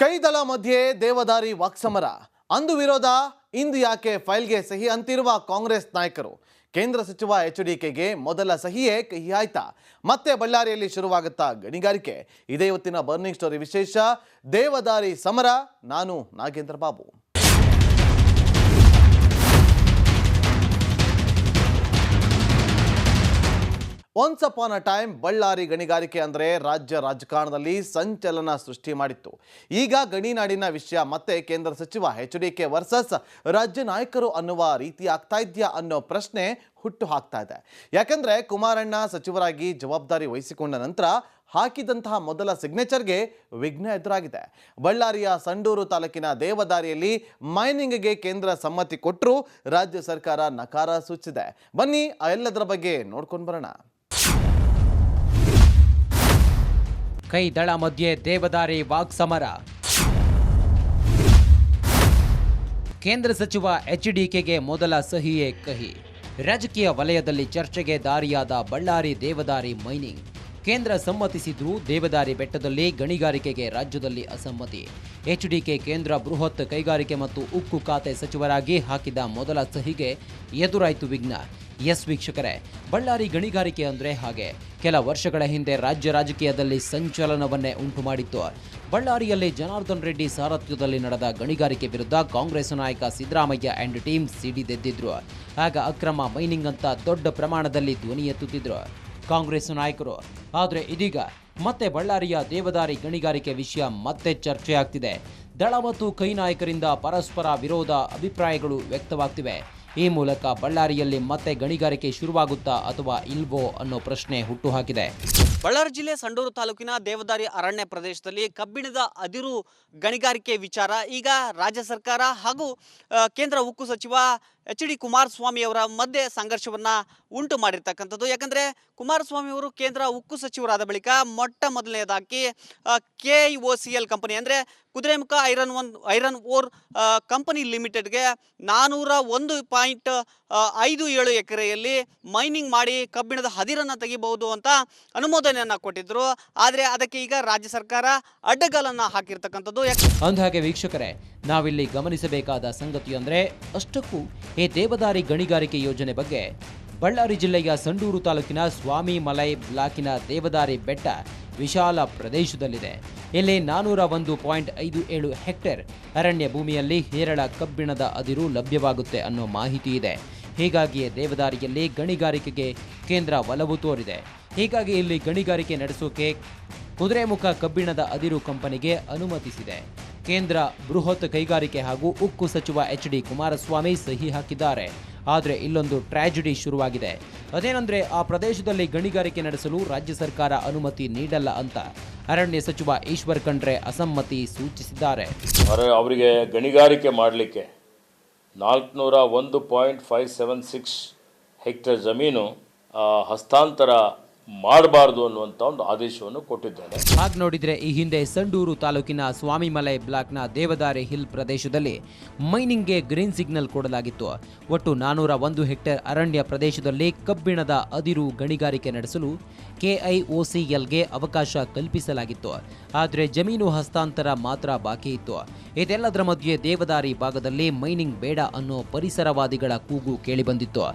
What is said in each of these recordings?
ಕೈದಳ ಮಧ್ಯೆ ದೇವದಾರಿ ವಾಕ್ಸಮರ. ಅಂದು ವಿರೋಧ, ಇಂದು ಯಾಕೆ ಫೈಲ್ಗೆ ಸಹಿ ಅಂತಿರುವ ಕಾಂಗ್ರೆಸ್ ನಾಯಕರು. ಕೇಂದ್ರ ಸಚಿವ ಎಚ್ಡಿಕೆಗೆ ಮೊದಲ ಸಹಿಯೇ ಕಹಿ ಆಯ್ತಾ? ಮತ್ತೆ ಬಳ್ಳಾರಿಯಲ್ಲಿ ಶುರುವಾಗುತ್ತಾ ಗಣಿಗಾರಿಕೆ? ಇದೇ ಇವತ್ತಿನ ಬರ್ನಿಂಗ್ ಸ್ಟೋರಿ ವಿಶೇಷ. ದೇವದಾರಿ ಸಮರ. ನಾನು ನಾಗೇಂದ್ರ ಬಾಬು. ಒನ್ಸ್ ಅಪಾನ್ ಅ ಟೈಮ್ ಬಳ್ಳಾರಿ ಗಣಿಗಾರಿಕೆ ಅಂದರೆ ರಾಜ್ಯ ರಾಜಕಾರಣದಲ್ಲಿ ಸಂಚಲನ ಸೃಷ್ಟಿ ಮಾಡಿತ್ತು. ಈಗ ಗಣಿನಾಡಿನ ವಿಷಯ ಮತ್ತೆ ಕೇಂದ್ರ ಸಚಿವ ಎಚ್ಡಿಕೆ ವರ್ಸಸ್ ರಾಜ್ಯ ನಾಯಕರು ಅನ್ನುವ ರೀತಿ ಆಗ್ತಾ ಇದೆಯಾ ಅನ್ನೋ ಪ್ರಶ್ನೆ ಹುಟ್ಟು ಹಾಕ್ತಾ ಇದೆ. ಯಾಕಂದ್ರೆ ಕುಮಾರಣ್ಣ ಸಚಿವರಾಗಿ ಜವಾಬ್ದಾರಿ ವಹಿಸಿಕೊಂಡ ನಂತರ ಹಾಕಿದಂತಹ ಮೊದಲ ಸಿಗ್ನೇಚರ್ಗೆ ವಿಘ್ನ ಎದುರಾಗಿದೆ. ಬಳ್ಳಾರಿಯ ಸಂಡೂರು ತಾಲೂಕಿನ ದೇವದಾರಿಯಲ್ಲಿ ಮೈನಿಂಗ್ಗೆ ಕೇಂದ್ರ ಸಮ್ಮತಿ ಕೊಟ್ಟರೂ ರಾಜ್ಯ ಸರ್ಕಾರ ನಕಾರ ಸೂಚಿಸಿದೆ. ಬನ್ನಿ ಆ ಎಲ್ಲದರ ಬಗ್ಗೆ ನೋಡ್ಕೊಂಡು ಬರೋಣ. ಕೈದಳ ಮಧ್ಯೆ ದೇವದಾರಿ ವಾಕ್ಸಮರ. ಕೇಂದ್ರ ಸಚಿವ ಎಚ್ಡಿಕೆಗೆ ಮೊದಲ ಸಹಿಯೇ ಕಹಿ. ರಾಜಕೀಯ ವಲಯದಲ್ಲಿ ಚರ್ಚೆಗೆ ದಾರಿಯಾದ ಬಳ್ಳಾರಿ ದೇವದಾರಿ ಮೈನಿಂಗ್. ಕೇಂದ್ರ ಸಮ್ಮತಿಸಿದ್ರೂ ದೇವದಾರಿ ಬೆಟ್ಟದಲ್ಲಿ ಗಣಿಗಾರಿಕೆಗೆ ರಾಜ್ಯದಲ್ಲಿ ಅಸಮ್ಮತಿ. ಎಚ್ಡಿಕೆ ಕೇಂದ್ರ ಬೃಹತ್ ಕೈಗಾರಿಕೆ ಮತ್ತು ಉಕ್ಕು ಖಾತೆ ಸಚಿವರಾಗಿ ಹಾಕಿದ ಮೊದಲ ಸಹಿಗೆ ಎದುರಾಯಿತು ವಿಘ್ನ. ಎಸ್ ವೀಕ್ಷಕರೇ, ಬಳ್ಳಾರಿ ಗಣಿಗಾರಿಕೆ ಅಂದರೆ ಹಾಗೆ. ಕೆಲ ವರ್ಷಗಳ ಹಿಂದೆ ರಾಜ್ಯ ರಾಜಕೀಯದಲ್ಲಿ ಸಂಚಲನವನ್ನೇ ಉಂಟು ಮಾಡಿತ್ತು. ಬಳ್ಳಾರಿಯಲ್ಲಿ ಜನಾರ್ದನ್ ರೆಡ್ಡಿ ಸಾರಥ್ಯದಲ್ಲಿ ನಡೆದ ಗಣಿಗಾರಿಕೆ ವಿರುದ್ಧ ಕಾಂಗ್ರೆಸ್ ನಾಯಕ ಸಿದ್ದರಾಮಯ್ಯ ಅಂಡ್ ಟೀಮ್ ಸಿಡಿದೆದ್ದಿದ್ರು. ಆಗ ಅಕ್ರಮ ಮೈನಿಂಗ್ ಅಂತ ದೊಡ್ಡ ಪ್ರಮಾಣದಲ್ಲಿ ಧ್ವನಿ ಎತ್ತುತ್ತಿದ್ರು ಕಾಂಗ್ರೆಸ್ ನಾಯಕರು. ಆದರೆ ಇದೀಗ ಮತ್ತೆ ಬಳ್ಳಾರಿಯ ದೇವದಾರಿ ಗಣಿಗಾರಿಕೆ ವಿಷಯ ಮತ್ತೆ ಚರ್ಚೆಯಾಗ್ತಿದೆ. ದಳ ಮತ್ತು ಕೈ ನಾಯಕರಿಂದ ಪರಸ್ಪರ ವಿರೋಧ ಅಭಿಪ್ರಾಯಗಳು ವ್ಯಕ್ತವಾಗ್ತಿವೆ. ಈ ಮೂಲಕ ಬಳ್ಳಾರಿಯಲ್ಲಿ ಮತ್ತೆ ಗಣಿಗಾರಿಕೆ ಶುರುವಾಗುತ್ತಾ ಅಥವಾ ಇಲ್ವೋ ಅನ್ನೋ ಪ್ರಶ್ನೆ ಹುಟ್ಟುಹಾಕಿದೆ. ಬಳ್ಳಾರಿ ಜಿಲ್ಲೆ ಸಂಡೂರು ತಾಲೂಕಿನ ದೇವದಾರಿ ಅರಣ್ಯ ಪ್ರದೇಶದಲ್ಲಿ ಕಬ್ಬಿಣದ ಅದಿರು ಗಣಿಗಾರಿಕೆ ವಿಚಾರ ಈಗ ರಾಜ್ಯ ಸರ್ಕಾರ ಹಾಗೂ ಕೇಂದ್ರ ಉಕ್ಕು ಸಚಿವ ಎಚ್.ಡಿ. ಕುಮಾರಸ್ವಾಮಿ ಅವರ ಮಧ್ಯೆ ಸಂಘರ್ಷವನ್ನು ಉಂಟು ಮಾಡಿರ್ತಕ್ಕಂಥದ್ದು. ಯಾಕಂದರೆ ಕುಮಾರಸ್ವಾಮಿ ಅವರು ಕೇಂದ್ರ ಉಕ್ಕು ಸಚಿವರಾದ ಬಳಿಕ ಮೊಟ್ಟ ಮೊದಲನೇದಾಗಿ KIOCL ಕಂಪನಿ ಅಂದರೆ ಕುದುರೆಮುಖ ಐರನ್ ಓರ್ ಕಂಪನಿ ಲಿಮಿಟೆಡ್ಗೆ 401.57 ಎಕರೆಯಲ್ಲಿ ಮೈನಿಂಗ್ ಮಾಡಿ ಕಬ್ಬಿಣದ ಹದಿರನ್ನು ತೆಗಿಬಹುದು ಅಂತ ಅನುಮೋದನೆಯನ್ನು ಕೊಟ್ಟಿದ್ದರು. ಆದರೆ ಅದಕ್ಕೆ ಈಗ ರಾಜ್ಯ ಸರ್ಕಾರ ಅಡ್ಡಗಾಲನ್ನು ಹಾಕಿರ್ತಕ್ಕಂಥದ್ದು. ಅಂದಹಾಗೆ ವೀಕ್ಷಕರೇ, ನಾವಿಲ್ಲಿ ಗಮನಿಸಬೇಕಾದ ಸಂಗತಿ ಅಂದರೆ ಅಷ್ಟಕ್ಕೂ ಈ ದೇವದಾರಿ ಗಣಿಗಾರಿಕೆ ಯೋಜನೆ ಬಗ್ಗೆ ಬಳ್ಳಾರಿ ಜಿಲ್ಲೆಯ ಸಂಡೂರು ತಾಲೂಕಿನ ಸ್ವಾಮಿ ಮಲೈ ಬ್ಲಾಕಿನ ದೇವದಾರಿ ಬೆಟ್ಟ ವಿಶಾಲ ಪ್ರದೇಶದಲ್ಲಿದೆ. ಇಲ್ಲಿ 401.57 ಹೆಕ್ಟೇರ್ ಅರಣ್ಯ ಭೂಮಿಯಲ್ಲಿ ಹೇರಳ ಕಬ್ಬಿಣದ ಅದಿರು ಲಭ್ಯವಾಗುತ್ತೆ ಅನ್ನೋ ಮಾಹಿತಿ ಇದೆ. ಹೀಗಾಗಿಯೇ ದೇವದಾರಿಯಲ್ಲಿ ಗಣಿಗಾರಿಕೆಗೆ ಕೇಂದ್ರ ಒಲವು ತೋರಿದೆ. ಹೀಗಾಗಿ ಇಲ್ಲಿ ಗಣಿಗಾರಿಕೆ ನಡೆಸೋಕೆ ಕುದುರೆಮುಖ ಕಬ್ಬಿಣದ ಅದಿರು ಕಂಪನಿಗೆ ಅನುಮತಿಸಿದೆ. ಕೇಂದ್ರ ಬೃಹತ್ ಕೈಗಾರಿಕೆ ಹಾಗೂ ಉಕ್ಕು ಸಚಿವ ಎಚ್.ಡಿ. ಕುಮಾರಸ್ವಾಮಿ ಸಹಿ ಹಾಕಿದ್ದಾರೆ. ಆದರೆ ಇಲ್ಲೊಂದು ಟ್ರ್ಯಾಜಿಡಿ ಶುರುವಾಗಿದೆ. ಅದೇನೆಂದರೆ ಆ ಪ್ರದೇಶದಲ್ಲಿ ಗಣಿಗಾರಿಕೆ ನಡೆಸಲು ರಾಜ್ಯ ಸರ್ಕಾರ ಅನುಮತಿ ನೀಡಲ್ಲ ಅಂತ ಅರಣ್ಯ ಸಚಿವ ಈಶ್ವರ್ ಖಂಡ್ರೆ ಅಸಮ್ಮತಿ ಸೂಚಿಸಿದ್ದಾರೆ. ಅವರಿಗೆ ಗಣಿಗಾರಿಕೆ ಮಾಡಲಿಕ್ಕೆ 401.576 ಹೆಕ್ಟೇರ್ ಜಮೀನು ಹಸ್ತಾಂತರ ಮಾಡಬಾರ್ದು ಅನ್ನುವಂಥ ಒಂದು ಆದೇಶವನ್ನು ಕೊಟ್ಟಿದ್ದಾರೆ. ಹಾಗೆ ನೋಡಿದರೆ ಈ ಹಿಂದೆ ಸಂಡೂರು ತಾಲೂಕಿನ ಸ್ವಾಮಿಮಲೈ ಬ್ಲಾಕ್ನ ದೇವದಾರಿ ಹಿಲ್ ಪ್ರದೇಶದಲ್ಲಿ ಮೈನಿಂಗ್ಗೆ ಗ್ರೀನ್ ಸಿಗ್ನಲ್ ಕೊಡಲಾಗಿತ್ತು. ಒಟ್ಟು 401 ಹೆಕ್ಟೇರ್ ಅರಣ್ಯ ಪ್ರದೇಶದಲ್ಲಿ ಕಬ್ಬಿಣದ ಅದಿರು ಗಣಿಗಾರಿಕೆ ನಡೆಸಲು KIOCLಗೆ ಅವಕಾಶ ಕಲ್ಪಿಸಲಾಗಿತ್ತು. ಆದರೆ ಜಮೀನು ಹಸ್ತಾಂತರ ಮಾತ್ರ ಬಾಕಿ ಇತ್ತು. ಇದೆಲ್ಲದರ ಮಧ್ಯೆ ದೇವದಾರಿ ಭಾಗದಲ್ಲಿ ಮೈನಿಂಗ್ ಬೇಡ ಅನ್ನೋ ಪರಿಸರವಾದಿಗಳ ಕೂಗು ಕೇಳಿಬಂದಿತ್ತು.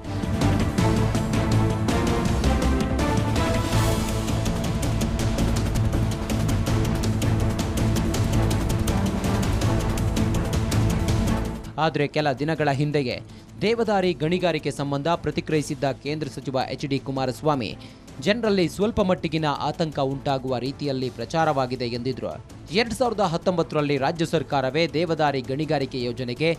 ಆದರೆ ಕೆಲ ದಿನಗಳ ಹಿಂದೆಯೇ ದೇವದಾರಿ ಗಣಿಗಾರಿಕೆ ಸಂಬಂಧ ಪ್ರತಿಕ್ರಿಯಿಸಿದ್ದ ಕೇಂದ್ರ ಸಚಿವ ಎಚ್.ಡಿ. ಕುಮಾರಸ್ವಾಮಿ ಜನರಲ್ಲಿ ಸ್ವಲ್ಪ ಮಟ್ಟಿಗಿನ ಆತಂಕ ಉಂಟಾಗುವ ರೀತಿಯಲ್ಲಿ ಪ್ರಚಾರವಾಗಿದೆ ಎಂದಿದ್ರು. 2019ರಲ್ಲಿ ರಾಜ್ಯ ಸರ್ಕಾರವೇ ದೇವದಾರಿ ಗಣಿಗಾರಿಕೆ ಯೋಜನೆಗೆ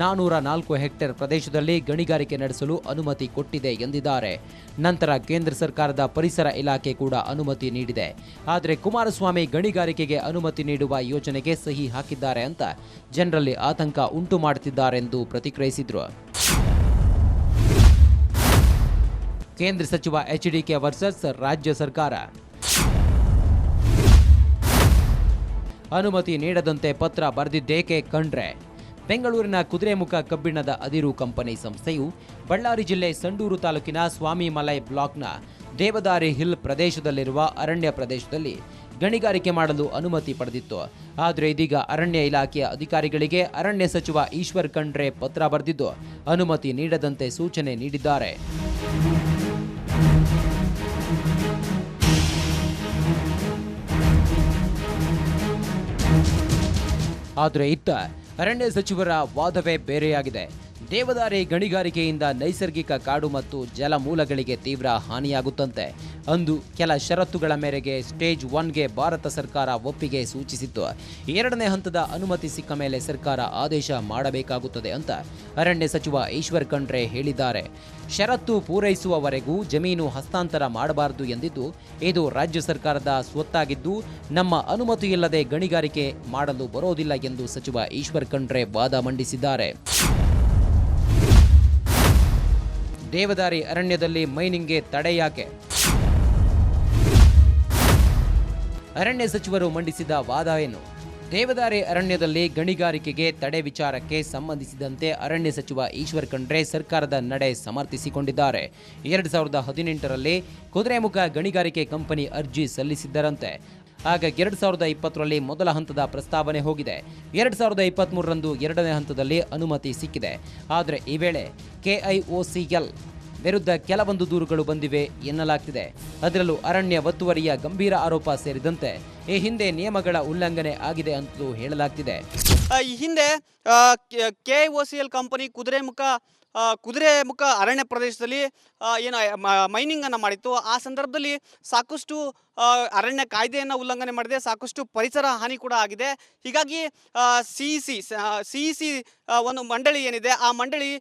404 ಹೆಕ್ಟೇರ್ ಪ್ರದೇಶದಲ್ಲಿ ಗಣಿಗಾರಿಕೆ ನಡೆಸಲು ಅನುಮತಿ ಕೊಟ್ಟಿದೆ ಎಂದಿದ್ದಾರೆ. ನಂತರ ಕೇಂದ್ರ ಸರ್ಕಾರದ ಪರಿಸರ ಇಲಾಖೆ ಕೂಡ ಅನುಮತಿ ನೀಡಿದೆ. ಆದರೆ ಕುಮಾರಸ್ವಾಮಿ ಗಣಿಗಾರಿಕೆಗೆ ಅನುಮತಿ ನೀಡುವ ಯೋಜನೆಗೆ ಸಹಿ ಹಾಕಿದ್ದಾರೆ ಅಂತ ಜನರಲ್ಲಿ ಆತಂಕ ಉಂಟು ಮಾಡುತ್ತಿದ್ದಾರೆಂದು ಪ್ರತಿಕ್ರಿಯಿಸಿದ್ರು. ಕೇಂದ್ರ ಸಚಿವ ಎಚ್ಡಿಕೆ ವರ್ಸಸ್ ರಾಜ್ಯ ಸರ್ಕಾರ. ಅನುಮತಿ ನೀಡದಂತೆ ಪತ್ರ ಬರೆದಿದ್ದೇಕೆ ಖಂಡ್ರೆ? ಬೆಂಗಳೂರಿನ ಕುದುರೆಮುಖ ಕಬ್ಬಿಣದ ಅದಿರು ಕಂಪನಿ ಸಂಸ್ಥೆಯು ಬಳ್ಳಾರಿ ಜಿಲ್ಲೆ ಸಂಡೂರು ತಾಲೂಕಿನ ಸ್ವಾಮಿ ಮಲೈ ಬ್ಲಾಕ್ನ ದೇವದಾರಿ ಹಿಲ್ ಪ್ರದೇಶದಲ್ಲಿರುವ ಅರಣ್ಯ ಪ್ರದೇಶದಲ್ಲಿ ಗಣಿಗಾರಿಕೆ ಮಾಡಲು ಅನುಮತಿ ಪಡೆದಿತ್ತು. ಆದರೆ ಇದೀಗ ಅರಣ್ಯ ಇಲಾಖೆಯ ಅಧಿಕಾರಿಗಳಿಗೆ ಅರಣ್ಯ ಸಚಿವ ಈಶ್ವರ್ ಖಂಡ್ರೆ ಪತ್ರ ಬರೆದಿದ್ದು ಅನುಮತಿ ನೀಡದಂತೆ ಸೂಚನೆ ನೀಡಿದ್ದಾರೆ. ಆದರೆ ಇತ್ತ ಅರಣ್ಯ ಸಚಿವರ ವಾದವೇ ಬೇರೆಯಾಗಿದೆ. ದೇವದಾರಿ ಗಣಿಗಾರಿಕೆಯಿಂದ ನೈಸರ್ಗಿಕ ಕಾಡು ಮತ್ತು ಜಲಮೂಲಗಳಿಗೆ ತೀವ್ರ ಹಾನಿಯಾಗುತ್ತಂತೆ. ಅಂದು ಕೆಲ ಷರತ್ತುಗಳ ಮೇರೆಗೆ ಸ್ಟೇಜ್ 1ಗೆ ಭಾರತ ಸರ್ಕಾರ ಒಪ್ಪಿಗೆ ಸೂಚಿಸಿತ್ತು. 2ನೇ ಹಂತದ ಅನುಮತಿ ಸಿಕ್ಕ ಮೇಲೆ ಸರ್ಕಾರ ಆದೇಶ ಮಾಡಬೇಕಾಗುತ್ತದೆ ಅಂತ ಅರಣ್ಯ ಸಚಿವ ಈಶ್ವರ್ ಖಂಡ್ರೆ ಹೇಳಿದ್ದಾರೆ. ಷರತ್ತು ಪೂರೈಸುವವರೆಗೂ ಜಮೀನು ಹಸ್ತಾಂತರ ಮಾಡಬಾರದು ಎಂದಿದ್ದು, ಇದು ರಾಜ್ಯ ಸರ್ಕಾರದ ಸ್ವತ್ತಾಗಿದ್ದು ನಮ್ಮ ಅನುಮತಿ ಇಲ್ಲದೆ ಗಣಿಗಾರಿಕೆ ಮಾಡಲು ಬರೋದಿಲ್ಲ ಎಂದು ಸಚಿವ ಈಶ್ವರ್ ಖಂಡ್ರೆ ವಾದ ಮಂಡಿಸಿದ್ದಾರೆ. ದೇವದಾರಿ ಅರಣ್ಯದಲ್ಲಿ ಮೈನಿಂಗ್ಗೆ ತಡೆ ಯಾಕೆ? ಅರಣ್ಯ ಸಚಿವರು ಮಂಡಿಸಿದ ವಾದ ಏನು? ದೇವದಾರಿ ಅರಣ್ಯದಲ್ಲಿ ಗಣಿಗಾರಿಕೆಗೆ ತಡೆ ವಿಚಾರಕ್ಕೆ ಸಂಬಂಧಿಸಿದಂತೆ ಅರಣ್ಯ ಸಚಿವ ಈಶ್ವರ್ ಖಂಡ್ರೆ ಸರ್ಕಾರದ ನಡೆ ಸಮರ್ಥಿಸಿಕೊಂಡಿದ್ದಾರೆ. 2018ರಲ್ಲಿ ಕುದುರೆಮುಖ ಗಣಿಗಾರಿಕೆ ಕಂಪನಿ ಅರ್ಜಿ ಸಲ್ಲಿಸಿದ್ದರಂತೆ. ಆಗ 2020ರಲ್ಲಿ ಮೊದಲ ಹಂತದ ಪ್ರಸ್ತಾವನೆ ಹೋಗಿದೆ. 2023ರಂದು 2ನೇ ಹಂತದಲ್ಲಿ ಅನುಮತಿ ಸಿಕ್ಕಿದೆ. ಆದರೆ ಈ ವೇಳೆ KIOCL ವಿರುದ್ಧ ಕೆಲವೊಂದು ದೂರುಗಳು ಬಂದಿವೆ ಎನ್ನಲಾಗ್ತಿದೆ. ಅದರಲ್ಲೂ ಅರಣ್ಯ ಒತ್ತುವರಿಯ ಗಂಭೀರ ಆರೋಪ ಸೇರಿದಂತೆ ಈ ಹಿಂದೆ ನಿಯಮಗಳ ಉಲ್ಲಂಘನೆ ಆಗಿದೆ ಅಂತಲೂ ಹೇಳಲಾಗ್ತಿದೆ. ಈ ಹಿಂದೆ KIOCL ಕಂಪನಿ ಕುದುರೆಮುಖ ಅರಣ್ಯ ಪ್ರದೇಶದಲ್ಲಿ ಏನು ಮೈನಿಂಗನ್ನು ಮಾಡಿತ್ತು. ಆ ಸಂದರ್ಭದಲ್ಲಿ ಸಾಕಷ್ಟು ಅರಣ್ಯ ಕಾಯ್ದೆಯನ್ನು ಉಲ್ಲಂಘನೆ ಮಾಡಿದೆ, ಸಾಕಷ್ಟು ಪರಿಸರ ಹಾನಿ ಕೂಡ ಆಗಿದೆ. ಹೀಗಾಗಿ CEC ಒಂದು ಮಂಡಳಿ ಏನಿದೆ, ಆ ಮಂಡಳಿ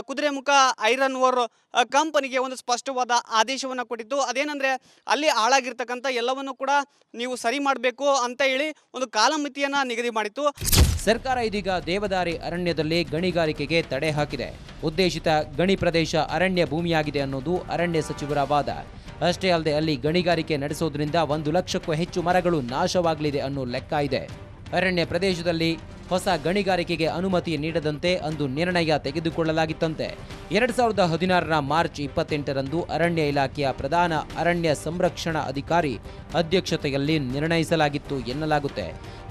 ಕುದುರೆಮುಖ ಐರನ್ ಓರ್ ಕಂಪನಿಗೆ ಒಂದು ಸ್ಪಷ್ಟವಾದ ಆದೇಶವನ್ನು ಕೊಟ್ಟಿತ್ತು. ಅದೇನೆಂದರೆ ಅಲ್ಲಿ ಹಾಳಾಗಿರ್ತಕ್ಕಂಥ ಎಲ್ಲವನ್ನು ಕೂಡ ನೀವು ಸರಿ ಮಾಡಬೇಕು ಅಂತ ಹೇಳಿ ಒಂದು ಕಾಲಮಿತಿಯನ್ನು ನಿಗದಿ ಮಾಡಿತ್ತು. ಸರ್ಕಾರ ಇದೀಗ ದೇವದಾರಿ ಅರಣ್ಯದಲ್ಲಿ ಗಣಿಗಾರಿಕೆಗೆ ತಡೆ ಹಾಕಿದೆ. ಉದ್ದೇಶಿತ ಗಣಿ ಪ್ರದೇಶ ಅರಣ್ಯ ಭೂಮಿಯಾಗಿದೆ ಅನ್ನೋದು ಅರಣ್ಯ ಸಚಿವರ ವಾದ. ಅಷ್ಟೇ ಅಲ್ಲದೆ ಅಲ್ಲಿ ಗಣಿಗಾರಿಕೆ ನಡೆಸೋದ್ರಿಂದ 1 ಲಕ್ಷಕ್ಕೂ ಹೆಚ್ಚು ಮರಗಳು ನಾಶವಾಗಲಿದೆ ಅನ್ನೋ ಲೆಕ್ಕ ಇದೆ. ಅರಣ್ಯ ಪ್ರದೇಶದಲ್ಲಿ ಹೊಸ ಗಣಿಗಾರಿಕೆಗೆ ಅನುಮತಿ ನೀಡದಂತೆ ಅಂದು ನಿರ್ಣಯ ತೆಗೆದುಕೊಳ್ಳಲಾಗಿತ್ತಂತೆ. 2016ರ ಮಾರ್ಚ್ 28ರಂದು ಅರಣ್ಯ ಇಲಾಖೆಯ ಪ್ರಧಾನ ಅರಣ್ಯ ಸಂರಕ್ಷಣಾ ಅಧಿಕಾರಿ ಅಧ್ಯಕ್ಷತೆಯಲ್ಲಿ ನಿರ್ಣಯಿಸಲಾಗಿತ್ತು ಎನ್ನಲಾಗುತ್ತೆ.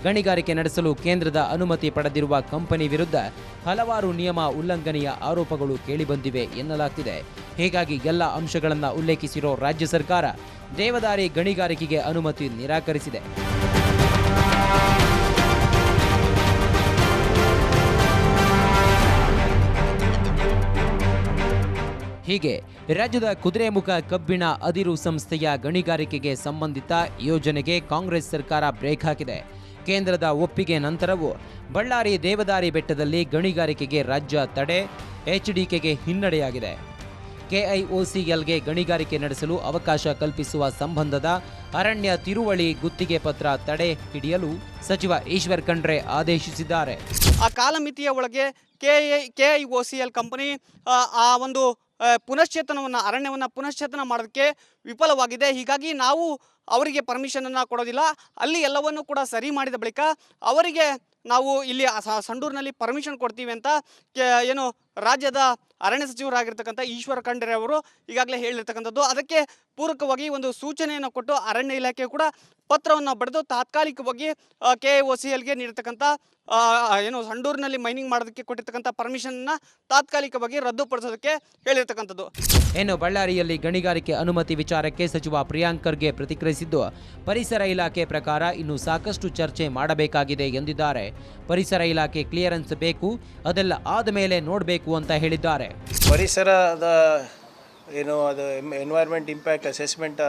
ಗಣಿಗಾರಿಕೆ ನಡೆಸಲು ಕೇಂದ್ರದ ಅನುಮತಿ ಪಡೆದಿರುವ ಕಂಪನಿ ವಿರುದ್ಧ ಹಲವಾರು ನಿಯಮ ಉಲ್ಲಂಘನೆಯ ಆರೋಪಗಳು ಕೇಳಿಬಂದಿವೆ ಎನ್ನಲಾಗ್ತಿದೆ. ಹೀಗಾಗಿ ಎಲ್ಲ ಅಂಶಗಳನ್ನು ಉಲ್ಲೇಖಿಸಿರೋ ರಾಜ್ಯ ಸರ್ಕಾರ ದೇವದಾರಿ ಗಣಿಗಾರಿಕೆಗೆ ಅನುಮತಿ ನಿರಾಕರಿಸಿದೆ. ಹೀಗೆ ರಾಜ್ಯದ ಕುದುರೆಮುಖ ಕಬ್ಬಿಣ ಅದಿರು ಸಂಸ್ಥೆಯ ಗಣಿಗಾರಿಕೆಗೆ ಸಂಬಂಧಿತ ಯೋಜನೆಗೆ ಕಾಂಗ್ರೆಸ್ ಸರ್ಕಾರ ಬ್ರೇಕ್ ಹಾಕಿದೆ. ಕೇಂದ್ರದ ಒಪ್ಪಿಗೆ ನಂತರವೂ ಬಳ್ಳಾರಿ ದೇವದಾರಿ ಬೆಟ್ಟದಲ್ಲಿ ಗಣಿಗಾರಿಕೆಗೆ ರಾಜ್ಯ ತಡೆ, HDKಗೆ ಹಿನ್ನಡೆಯಾಗಿದೆ. KIOCLಗೆ ಗಣಿಗಾರಿಕೆ ನಡೆಸಲು ಅವಕಾಶ ಕಲ್ಪಿಸುವ ಸಂಬಂಧದ ಅರಣ್ಯ ತಿರುವಳಿ ಗುತ್ತಿಗೆ ಪತ್ರ ತಡೆ ಹಿಡಿಯಲು ಸಚಿವ ಈಶ್ವರ್ ಖಂಡ್ರೆ ಆದೇಶಿಸಿದ್ದಾರೆ. ಆ ಕಾಲಮಿತಿಯ ಒಳಗೆ KIOCL ಕಂಪನಿ ಆ ಒಂದು ಅರಣ್ಯವನ್ನು ಪುನಶ್ಚೇತನ ಮಾಡೋದಕ್ಕೆ ವಿಫಲವಾಗಿದೆ. ಹೀಗಾಗಿ ನಾವು ಅವರಿಗೆ ಪರ್ಮಿಷನನ್ನು ಕೊಡೋದಿಲ್ಲ. ಅಲ್ಲಿ ಎಲ್ಲವನ್ನು ಕೂಡ ಸರಿ ಮಾಡಿದ ಬಳಿಕ ಅವರಿಗೆ ನಾವು ಇಲ್ಲಿ ಸಂಡೂರಿನಲ್ಲಿ ಪರ್ಮಿಷನ್ ಕೊಡ್ತೀವಿ ಅಂತ ಏನು ರಾಜ್ಯದ ಅರಣ್ಯ ಸಚಿವರಾಗಿರ್ತಕ್ಕಂಥ ಈಶ್ವರ್ ಖಂಡ್ರೆ ಅವರು ಈಗಾಗಲೇ ಹೇಳಿರ್ತಕ್ಕಂಥದ್ದು. ಅದಕ್ಕೆ ಪೂರಕವಾಗಿ ಒಂದು ಸೂಚನೆಯನ್ನು ಕೊಟ್ಟು ಅರಣ್ಯ ಇಲಾಖೆ ಕೂಡ ಪತ್ರವನ್ನು ಬರೆದು ತಾತ್ಕಾಲಿಕವಾಗಿ KIOCLಗೆ ನೀಡಿರ್ತಕ್ಕಂಥ ಏನು ಸಂಡೂರಿನಲ್ಲಿ ಮೈನಿಂಗ್ ಮಾಡೋದಕ್ಕೆ ಕೊಟ್ಟಿರ್ತಕ್ಕಂಥ ಪರ್ಮಿಷನ್ನ ತಾತ್ಕಾಲಿಕವಾಗಿ ರದ್ದುಪಡಿಸೋದಕ್ಕೆ ಹೇಳಿರ್ತಕ್ಕಂಥದ್ದು. ಇನ್ನು ಬಳ್ಳಾರಿಯಲ್ಲಿ ಗಣಿಗಾರಿಕೆ ಅನುಮತಿ ವಿಚಾರಕ್ಕೆ ಸಚಿವ ಪ್ರಿಯಾಂಕ್ ಖರ್ಗೆ ಪ್ರತಿಕ್ರಿಯಿಸಿದ್ದು, ಪರಿಸರ ಇಲಾಖೆ ಪ್ರಕಾರ ಇನ್ನು ಸಾಕಷ್ಟು ಚರ್ಚೆ ಮಾಡಬೇಕಾಗಿದೆ ಎಂದಿದ್ದಾರೆ. ಪರಿಸರ ಇಲಾಖೆ ಕ್ಲಿಯರೆನ್ಸ್ ಬೇಕು, ಅದೆಲ್ಲ ಆದ ಮೇಲೆ ನೋಡಬೇಕು ಅಂತ ಹೇಳಿದ್ದಾರೆ. ಪರಿಸರದ ಏನು ಅದು ಎನ್ವೈರ್ಮೆಂಟ್ ಇಂಪ್ಯಾಕ್ಟ್ ಅಸೆಸ್ಮೆಂಟ್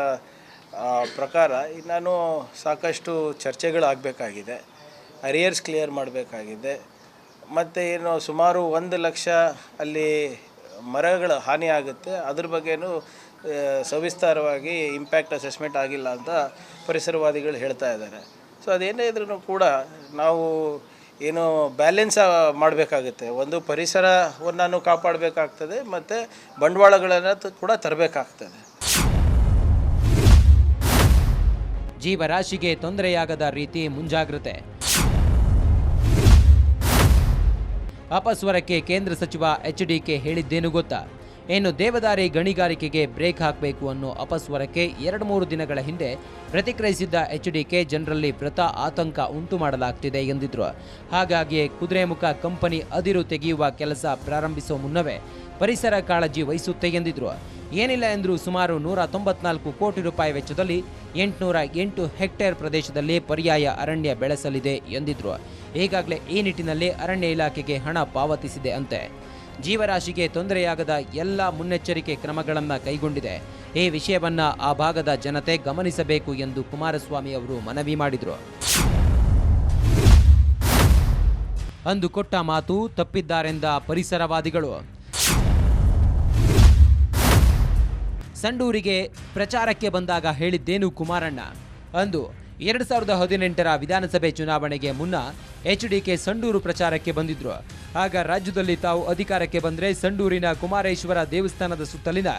ಪ್ರಕಾರ ನಾನು ಸಾಕಷ್ಟು ಚರ್ಚೆಗಳಾಗಬೇಕಾಗಿದೆ. ಅರಿಯರ್ಸ್ ಕ್ಲಿಯರ್ ಮಾಡಬೇಕಾಗಿದೆ. ಮತ್ತು ಏನು ಸುಮಾರು 1 ಲಕ್ಷ ಅಲ್ಲಿ ಮರಗಳ ಹಾನಿ ಆಗುತ್ತೆ, ಅದ್ರ ಬಗ್ಗೆನೂ ಸವಿಸ್ತಾರವಾಗಿ ಇಂಪ್ಯಾಕ್ಟ್ ಅಸೆಸ್ಮೆಂಟ್ ಆಗಿಲ್ಲ ಅಂತ ಪರಿಸರವಾದಿಗಳು ಹೇಳ್ತಾ ಇದ್ದಾರೆ. ಸೊ ಅದೇನೇ ಇದ್ರೂ ಕೂಡ ನಾವು ಏನು ಬ್ಯಾಲೆನ್ಸ್ ಮಾಡಬೇಕಾಗುತ್ತೆ. ಒಂದು ಪರಿಸರವನ್ನು ಕಾಪಾಡಬೇಕಾಗ್ತದೆ ಮತ್ತು ಬಂಡವಾಳಗಳನ್ನು ಕೂಡ ತರಬೇಕಾಗ್ತದೆ. ಜೀವರಾಶಿಗೆ ತೊಂದರೆಯಾಗದ ರೀತಿ ಮುಂಜಾಗ್ರತೆ. ಅಪಸ್ವರಕ್ಕೆ ಕೇಂದ್ರ ಸಚಿವ HDK ಹೇಳಿದ್ದೇನು ಗೊತ್ತಾ? ಇನ್ನು ದೇವದಾರಿ ಗಣಿಗಾರಿಕೆಗೆ ಬ್ರೇಕ್ ಹಾಕಬೇಕು ಅನ್ನೋ ಅಪಸ್ವರಕ್ಕೆ 2-3 ದಿನಗಳ ಹಿಂದೆ ಪ್ರತಿಕ್ರಿಯಿಸಿದ್ದ ಎಚ್ಡಿಕೆ ಜನರಲ್ಲಿ ವ್ರತ ಆತಂಕ ಉಂಟು ಮಾಡಲಾಗ್ತಿದೆ ಎಂದಿದ್ರು. ಹಾಗಾಗಿಯೇ ಕುದುರೆಮುಖ ಕಂಪನಿ ಅದಿರು ತೆಗೆಯುವ ಕೆಲಸ ಪ್ರಾರಂಭಿಸುವ ಮುನ್ನವೇ ಪರಿಸರ ಕಾಳಜಿ ವಹಿಸುತ್ತೆ ಎಂದಿದ್ರು. ಏನಿಲ್ಲ ಎಂದರೂ ಸುಮಾರು 194 ಕೋಟಿ ರೂಪಾಯಿ ವೆಚ್ಚದಲ್ಲಿ 808 ಹೆಕ್ಟೇರ್ ಪ್ರದೇಶದಲ್ಲಿ ಪರ್ಯಾಯ ಅರಣ್ಯ ಬೆಳೆಸಲಿದೆ ಎಂದಿದ್ರು. ಈಗಾಗಲೇ ಈ ನಿಟ್ಟಿನಲ್ಲಿ ಅರಣ್ಯ ಇಲಾಖೆಗೆ ಹಣ ಪಾವತಿಸಿದೆ ಅಂತೆ. ಜೀವರಾಶಿಗೆ ತೊಂದರೆಯಾಗದ ಎಲ್ಲ ಮುನ್ನೆಚ್ಚರಿಕೆ ಕ್ರಮಗಳನ್ನು ಕೈಗೊಂಡಿದೆ. ಈ ವಿಷಯವನ್ನ ಆ ಭಾಗದ ಜನತೆ ಗಮನಿಸಬೇಕು ಎಂದು ಕುಮಾರಸ್ವಾಮಿ ಅವರು ಮನವಿ ಮಾಡಿದರು. ಅಂದು ಕೊಟ್ಟ ಮಾತು ತಪ್ಪಿದ್ದಾರೆಂದ ಪರಿಸರವಾದಿಗಳು. ಸಂಡೂರಿಗೆ ಪ್ರಚಾರಕ್ಕೆ ಬಂದಾಗ ಹೇಳಿದ್ದೇನು ಕುಮಾರಣ್ಣ? ಅಂದು 2018ರ ವಿಧಾನಸಭೆ ಚುನಾವಣೆಗೆ ಮುನ್ನ ಎಚ್ಡಿಕೆ ಸಂಡೂರು ಪ್ರಚಾರಕ್ಕೆ ಬಂದಿದ್ರು. ಆಗ ರಾಜ್ಯದಲ್ಲಿ ತಾವು ಅಧಿಕಾರಕ್ಕೆ ಬಂದರೆ ಸಂಡೂರಿನ ಕುಮಾರೇಶ್ವರ ದೇವಸ್ಥಾನದ ಸುತ್ತಲಿನ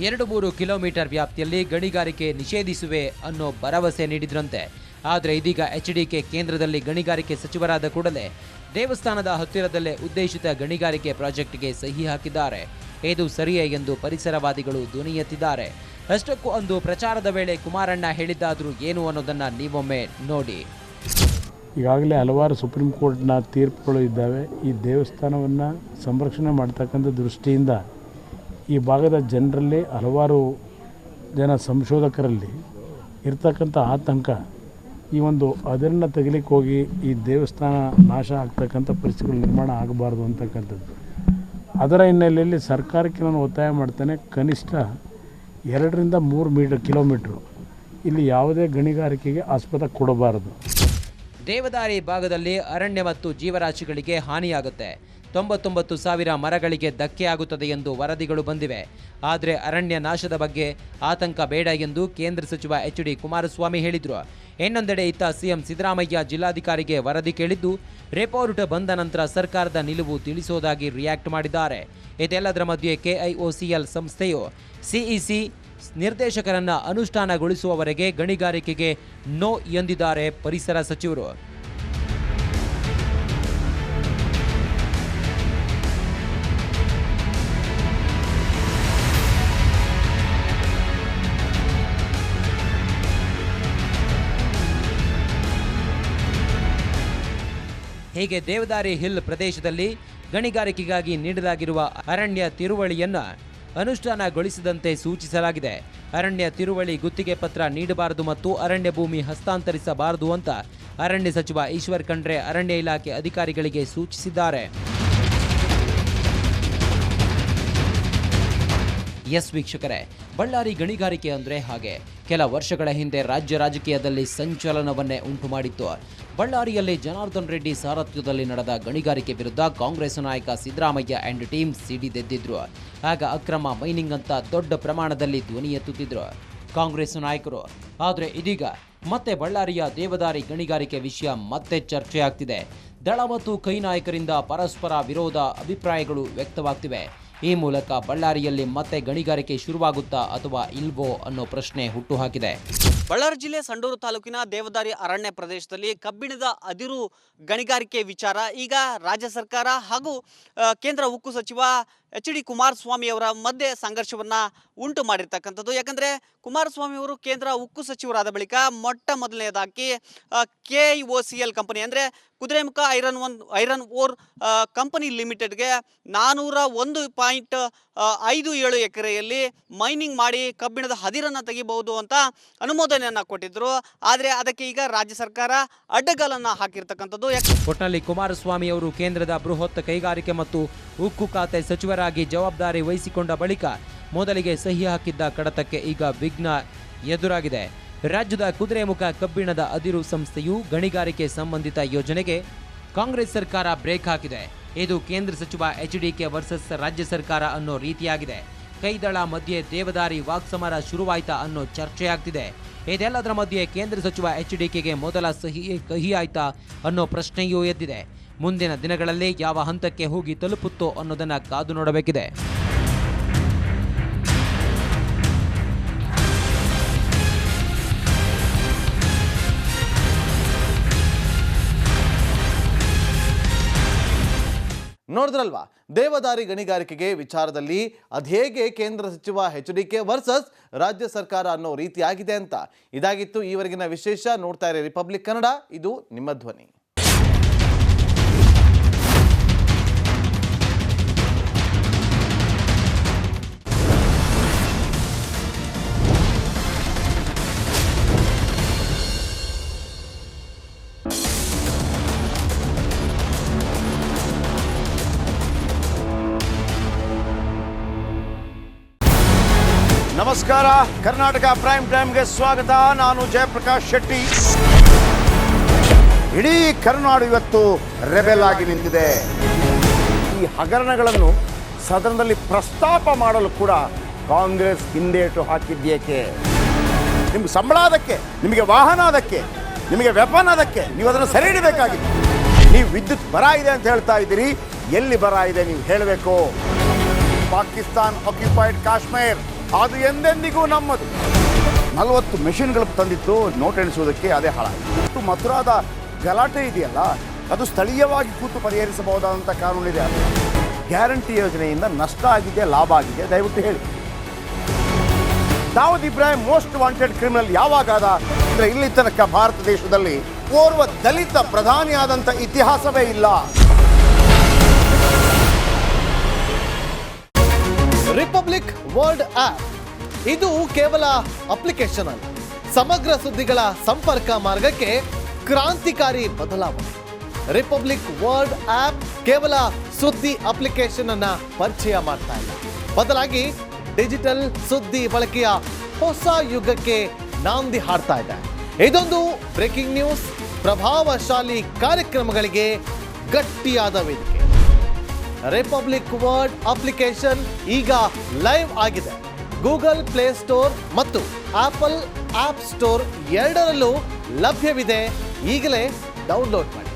2-3 ಕಿಲೋಮೀಟರ್ ವ್ಯಾಪ್ತಿಯಲ್ಲಿ ಗಣಿಗಾರಿಕೆ ನಿಷೇಧಿಸುವೆ ಅನ್ನೋ ಭರವಸೆ ನೀಡಿದ್ರಂತೆ. ಆದರೆ ಇದೀಗ ಎಚ್ಡಿಕೆ ಕೇಂದ್ರದಲ್ಲಿ ಗಣಿಗಾರಿಕೆ ಸಚಿವರಾದ ಕೂಡಲೇ ದೇವಸ್ಥಾನದ ಹತ್ತಿರದಲ್ಲೇ ಉದ್ದೇಶಿತ ಗಣಿಗಾರಿಕೆ ಪ್ರಾಜೆಕ್ಟ್ಗೆ ಸಹಿ ಹಾಕಿದ್ದಾರೆ. ಇದು ಸರಿಯೇ ಎಂದು ಪರಿಸರವಾದಿಗಳು ಧ್ವನಿ ಎತ್ತಿದ್ದಾರೆ. ಅಷ್ಟಕ್ಕೂ ಅಂದು ಪ್ರಚಾರದ ವೇಳೆ ಕುಮಾರಣ್ಣ ಹೇಳಿದ್ದಾದ್ರೂ ಏನು ಅನ್ನೋದನ್ನ ನೀವೊಮ್ಮೆ ನೋಡಿ. ಈಗಾಗಲೇ ಹಲವಾರು ಸುಪ್ರೀಂ ಕೋರ್ಟ್ನ ತೀರ್ಪುಗಳು ಇದ್ದಾವೆ. ಈ ದೇವಸ್ಥಾನವನ್ನು ಸಂರಕ್ಷಣೆ ಮಾಡ್ತಕ್ಕಂಥ ದೃಷ್ಟಿಯಿಂದ ಈ ಭಾಗದ ಜನರಲ್ಲಿ ಹಲವಾರು ಜನ ಸಂಶೋಧಕರಲ್ಲಿ ಇರ್ತಕ್ಕಂಥ ಆತಂಕ, ಈ ಒಂದು ಅದನ್ನು ತೆಗಿಲಿಕ್ಕೆ ಹೋಗಿ ಈ ದೇವಸ್ಥಾನ ನಾಶ ಆಗ್ತಕ್ಕಂಥ ಪರಿಸ್ಥಿತಿಗಳು ನಿರ್ಮಾಣ ಆಗಬಾರ್ದು ಅಂತಕ್ಕಂಥದ್ದು. ಅದರ ಹಿನ್ನೆಲೆಯಲ್ಲಿ ಸರ್ಕಾರಕ್ಕೆ ನಾನು ಒತ್ತಾಯ ಮಾಡ್ತೇನೆ, ಕನಿಷ್ಠ 2-3 ಕಿಲೋಮೀಟ್ರು ಇಲ್ಲಿ ಯಾವುದೇ ಗಣಿಗಾರಿಕೆಗೆ ಆಸ್ಪದ ಕೊಡಬಾರದು. ದೇವದಾರಿ ಭಾಗದಲ್ಲಿ ಅರಣ್ಯ ಮತ್ತು ಜೀವರಾಶಿಗಳಿಗೆ ಹಾನಿಯಾಗುತ್ತೆ. 99,000 ಮರಗಳಿಗೆ ಧಕ್ಕೆ ಆಗುತ್ತದೆ ಎಂದು ವರದಿಗಳು ಬಂದಿವೆ. ಆದರೆ ಅರಣ್ಯ ನಾಶದ ಬಗ್ಗೆ ಆತಂಕ ಬೇಡ ಎಂದು ಕೇಂದ್ರ ಸಚಿವ ಎಚ್ಡಿ ಕುಮಾರಸ್ವಾಮಿ ಹೇಳಿದರು. ಇನ್ನೊಂದೆಡೆ ಇತ್ತ ಸಿಎಂ ಸಿದ್ದರಾಮಯ್ಯ ಜಿಲ್ಲಾಧಿಕಾರಿಗೆ ವರದಿ ಕೇಳಿದ್ದು, ರಿಪೋರ್ಟ್ ಬಂದ ನಂತರ ಸರ್ಕಾರದ ನಿಲುವು ತಿಳಿಸೋದಾಗಿ ರಿಯಾಕ್ಟ್ ಮಾಡಿದ್ದಾರೆ. ಇದೆಲ್ಲದರ ಮಧ್ಯೆ ಕೆಐಒಸಿಎಲ್ ಸಂಸ್ಥೆಯು ಸಿಇಸಿ ನಿರ್ದೇಶಕರನ್ನ ಅನುಷ್ಠಾನಗೊಳಿಸುವವರೆಗೆ ಗಣಿಗಾರಿಕೆಗೆ ನೋ ಎಂದಿದ್ದಾರೆ ಪರಿಸರ ಸಚಿವರು. ಹೀಗೆ ದೇವದಾರಿ ಹಿಲ್ ಪ್ರದೇಶದಲ್ಲಿ ಗಣಿಗಾರಿಕೆಗಾಗಿ ನೀಡಲಾಗಿರುವ ಅರಣ್ಯ ತಿರುವಳಿಯನ್ನು ಅನುಷ್ಠಾನಗೊಳಿಸದಂತೆ ಸೂಚಿಸಲಾಗಿದೆ. ಅರಣ್ಯ ತಿರುವಳಿ ಗುತ್ತಿಗೆ ಪತ್ರ ನೀಡಬಾರದು ಮತ್ತು ಅರಣ್ಯ ಭೂಮಿ ಹಸ್ತಾಂತರಿಸಬಾರದು ಅಂತ ಅರಣ್ಯ ಸಚಿವ ಈಶ್ವರ್ ಖಂಡ್ರೆ ಅರಣ್ಯ ಇಲಾಖೆ ಅಧಿಕಾರಿಗಳಿಗೆ ಸೂಚಿಸಿದ್ದಾರೆ. ಎಸ್ ವೀಕ್ಷಕರೇ, ಬಳ್ಳಾರಿ ಗಣಿಗಾರಿಕೆ ಅಂದರೆ ಹಾಗೆ ಕೆಲ ವರ್ಷಗಳ ಹಿಂದೆ ರಾಜ್ಯ ರಾಜಕೀಯದಲ್ಲಿ ಸಂಚಲನವನ್ನೇ ಉಂಟು ಮಾಡಿತ್ತು. ಬಳ್ಳಾರಿಯಲ್ಲಿ ಜನಾರ್ದನ್ ರೆಡ್ಡಿ ಸಾರಥ್ಯದಲ್ಲಿ ನಡೆದ ಗಣಿಗಾರಿಕೆ ವಿರುದ್ಧ ಕಾಂಗ್ರೆಸ್ ನಾಯಕ ಸಿದ್ದರಾಮಯ್ಯ ಅಂಡ್ ಟೀಮ್ ಸಿಡಿದೆದ್ದಿದ್ರು. ಆಗ ಅಕ್ರಮ ಮೈನಿಂಗ್ ಅಂತ ದೊಡ್ಡ ಪ್ರಮಾಣದಲ್ಲಿ ಧ್ವನಿ ಎತ್ತುತ್ತಿದ್ರು ಕಾಂಗ್ರೆಸ್ ನಾಯಕರು. ಆದರೆ ಇದೀಗ ಮತ್ತೆ ಬಳ್ಳಾರಿಯ ದೇವದಾರಿ ಗಣಿಗಾರಿಕೆ ವಿಷಯ ಮತ್ತೆ ಚರ್ಚೆ ಆಗ್ತಿದೆ. ದಳ ಮತ್ತು ಕೈ ನಾಯಕರಿಂದ ಪರಸ್ಪರ ವಿರೋಧ ಅಭಿಪ್ರಾಯಗಳು ವ್ಯಕ್ತವಾಗ್ತಿವೆ. ಈ ಮೂಲಕ ಬಳ್ಳಾರಿಯಲ್ಲಿ ಮತ್ತೆ ಗಣಿಗಾರಿಕೆ ಶುರುವಾಗುತ್ತಾ ಅಥವಾ ಇಲ್ವೋ ಅನ್ನೋ ಪ್ರಶ್ನೆ ಹುಟ್ಟುಹಾಕಿದೆ. ಬಳ್ಳಾರಿ ಜಿಲ್ಲೆ ಸಂಡೂರು ತಾಲೂಕಿನ ದೇವದಾರಿ ಅರಣ್ಯ ಪ್ರದೇಶದಲ್ಲಿ ಕಬ್ಬಿಣದ ಅದಿರು ಗಣಿಗಾರಿಕೆ ವಿಚಾರ ಈಗ ರಾಜ್ಯ ಸರ್ಕಾರ ಹಾಗೂ ಕೇಂದ್ರ ಉಕ್ಕು ಸಚಿವ ಎಚ್ಡಿ ಕುಮಾರಸ್ವಾಮಿ ಅವರ ಮಧ್ಯೆ ಸಂಘರ್ಷವನ್ನ ಉಂಟು ಮಾಡಿರ್ತಕ್ಕಂಥದ್ದು. ಯಾಕಂದ್ರೆ ಕುಮಾರಸ್ವಾಮಿ ಅವರು ಕೇಂದ್ರ ಉಕ್ಕು ಸಚಿವರಾದ ಬಳಿಕ ಮೊಟ್ಟ ಮೊದಲನೇದಾಗಿ ಕೆಐಒಸಿಎಲ್ ಕಂಪನಿ ಅಂದರೆ ಕುದುರೆಮುಖ ಐರನ್ ಓರ್ ಕಂಪನಿ ಲಿಮಿಟೆಡ್ಗೆ 401.57 ಎಕರೆಯಲ್ಲಿ ಮೈನಿಂಗ್ ಮಾಡಿ ಕಬ್ಬಿಣದ ಹದಿರನ್ನು ತೆಗಿಬಹುದು ಅಂತ ಅನುಮೋದನೆಯನ್ನ ಕೊಟ್ಟಿದ್ರು. ಆದರೆ ಅದಕ್ಕೆ ಈಗ ರಾಜ್ಯ ಸರ್ಕಾರ ಅಡ್ಡಗಾಲನ್ನ ಹಾಕಿರ್ತಕ್ಕಂಥದ್ದು. ಒಟ್ಟಿನಲ್ಲಿ ಕುಮಾರಸ್ವಾಮಿ ಅವರು ಕೇಂದ್ರದ ಬೃಹತ್ ಕೈಗಾರಿಕೆ ಮತ್ತು ಉಕ್ಕು ಖಾತೆ ಸಚಿವರಾಗಿ ಜವಾಬ್ದಾರಿ ವಹಿಸಿಕೊಂಡ ಬಳಿಕ ಮೊದಲಿಗೆ ಸಹಿ ಹಾಕಿದ್ದ ಕಡತಕ್ಕೆ ಈಗ ವಿಘ್ನ ಎದುರಾಗಿದೆ. ರಾಜ್ಯದ ಕುದುರೆಮುಖ ಕಬ್ಬಿಣದ ಅದಿರು ಸಂಸ್ಥೆಯು ಗಣಿಗಾರಿಕೆ ಸಂಬಂಧಿತ ಯೋಜನೆಗೆ ಕಾಂಗ್ರೆಸ್ ಸರ್ಕಾರ ಬ್ರೇಕ್ ಹಾಕಿದೆ. ಇದು ಕೇಂದ್ರ ಸಚಿವ ಎಚ್ಡಿಕೆ ವರ್ಸಸ್ ರಾಜ್ಯ ಸರ್ಕಾರ ಅನ್ನೋ ರೀತಿಯಾಗಿದೆ. ಕೈದಳ ಮಧ್ಯೆ ದೇವದಾರಿ ವಾಕ್ಸಮರ ಶುರುವಾಯ್ತಾ ಅನ್ನೋ ಚರ್ಚೆ ಆಗ್ತಿದೆ. ಇದೆಲ್ಲದರ ಮಧ್ಯೆ ಕೇಂದ್ರ ಸಚಿವ ಎಚ್ಡಿಕೆಗೆ ಮೊದಲ ಸಹಿ ಕಹಿ ಆಯ್ತಾ ಅನ್ನೋ ಪ್ರಶ್ನೆಯೂ ಎದ್ದಿದೆ. ಮುಂದಿನ ದಿನಗಳಲ್ಲಿ ಯಾವ ಹಂತಕ್ಕೆ ಹೋಗಿ ತಲುಪುತ್ತೋ ಅನ್ನೋದನ್ನ ಕಾದು ನೋಡಬೇಕಿದೆ. ನೋಡಿದ್ರಲ್ವಾ, ದೇವದಾರಿ ಗಣಿಗಾರಿಕೆಗೆ ವಿಚಾರದಲ್ಲಿ ಅದ್ಹೇಗೆ ಕೇಂದ್ರ ಸಚಿವ HDK ವರ್ಸಸ್ ರಾಜ್ಯ ಸರ್ಕಾರ ಅನ್ನೋ ರೀತಿಯಾಗಿದೆ ಅಂತ. ಇದಾಗಿತ್ತು ಈವರೆಗಿನ ವಿಶೇಷ. ನೋಡ್ತಾ ಇರಿ ರಿಪಬ್ಲಿಕ್ ಕನ್ನಡ, ಇದು ನಿಮ್ಮ ಧ್ವನಿ. ನಮಸ್ಕಾರ, ಕರ್ನಾಟಕ ಪ್ರೈಮ್ ಟೈಮ್ಗೆ ಸ್ವಾಗತ. ನಾನು ಜಯಪ್ರಕಾಶ್ ಶೆಟ್ಟಿ. ಇಡೀ ಕರ್ನಾಡು ಇವತ್ತು ರೆಬೆಲ್ ಆಗಿ ನಿಂತಿದೆ. ಈ ಹಗರಣಗಳನ್ನು ಸದನದಲ್ಲಿ ಪ್ರಸ್ತಾಪ ಮಾಡಲು ಕೂಡ ಕಾಂಗ್ರೆಸ್ ಹಿಂದೇಟು ಹಾಕಿದ್ದೇಕೆ? ನಿಮ್ಗೆ ಸಂಬಳ ಅದಕ್ಕೆ, ನಿಮಗೆ ವಾಹನ ಅದಕ್ಕೆ, ನಿಮಗೆ ವೆಪನ್ ಅದಕ್ಕೆ, ನೀವು ಅದನ್ನು ಸೆರೆ ಹಿಡಿಬೇಕಾಗಿತ್ತು. ನೀವು ವಿದ್ಯುತ್ ಬರ ಇದೆ ಅಂತ ಹೇಳ್ತಾ ಇದ್ದೀರಿ, ಎಲ್ಲಿ ಬರ ಇದೆ ನೀವು ಹೇಳಬೇಕು. ಪಾಕಿಸ್ತಾನ್ ಆಕ್ಯುಪೈಡ್ ಕಾಶ್ಮೀರ್ ಅದು ಎಂದೆಂದಿಗೂ ನಮ್ಮದು. 40 ಮೆಷಿನ್ಗಳು ತಂದಿತ್ತು ನೋಟ್ ಎಣಿಸುವುದಕ್ಕೆ, ಅದೇ ಹಾಳಾಯಿತು. ಮಥುರಾದ ಗಲಾಟೆ ಇದೆಯಲ್ಲ, ಅದು ಸ್ಥಳೀಯವಾಗಿ ಕೂತು ಪರಿಹರಿಸಬಹುದಾದಂಥ ಕಾನೂನಿದೆ. ಗ್ಯಾರಂಟಿ ಯೋಜನೆಯಿಂದ ನಷ್ಟ ಆಗಿದೆ, ಲಾಭ ಆಗಿದೆ, ದಯವಿಟ್ಟು ಹೇಳಿ. Dawood Ibrahim most wanted criminal ಯಾವಾಗಾದ ಅಂದರೆ ಇಲ್ಲಿ ತನಕ ಭಾರತ ದೇಶದಲ್ಲಿ ಓರ್ವ ದಲಿತ ಪ್ರಧಾನಿ ಆದಂಥ ಇತಿಹಾಸವೇ ಇಲ್ಲ. ರಿಪಬ್ಲಿಕ್ ವರ್ಲ್ಡ್ ಆಪ್ ಇದು ಕೇವಲ ಅಪ್ಲಿಕೇಶನ್ ಅಲ್ಲ, ಸಮಗ್ರ ಸುದ್ದಿಗಳ ಸಂಪರ್ಕ ಮಾರ್ಗಕ್ಕೆ ಕ್ರಾಂತಿಕಾರಿ ಬದಲಾವಣೆ. ರಿಪಬ್ಲಿಕ್ ವರ್ಲ್ಡ್ ಆಪ್ ಕೇವಲ ಸುದ್ದಿ ಅಪ್ಲಿಕೇಶನ್ ಅನ್ನ ಪರಿಚಯ ಮಾಡ್ತಾ ಇಲ್ಲ, ಬದಲಾಗಿ ಡಿಜಿಟಲ್ ಸುದ್ದಿ ಬಳಕೆಯ ಹೊಸ ಯುಗಕ್ಕೆ ನಾಂದಿ ಹಾಡ್ತಾ ಇದೆ. ಇದೊಂದು ಬ್ರೇಕಿಂಗ್ ನ್ಯೂಸ್, ಪ್ರಭಾವಶಾಲಿ ಕಾರ್ಯಕ್ರಮಗಳಿಗೆ ಗಟ್ಟಿಯಾದ ವೇದಿಕೆ. ರಿಪಬ್ಲಿಕ್ ವರ್ಲ್ಡ್ ಅಪ್ಲಿಕೇಶನ್ ಈಗ ಲೈವ್ ಆಗಿದೆ. ಗೂಗಲ್ ಪ್ಲೇಸ್ಟೋರ್ ಮತ್ತು ಆಪಲ್ ಆಪ್ ಸ್ಟೋರ್ ಎರಡರಲ್ಲೂ ಲಭ್ಯವಿದೆ. ಈಗಲೇ ಡೌನ್ಲೋಡ್ ಮಾಡಿ.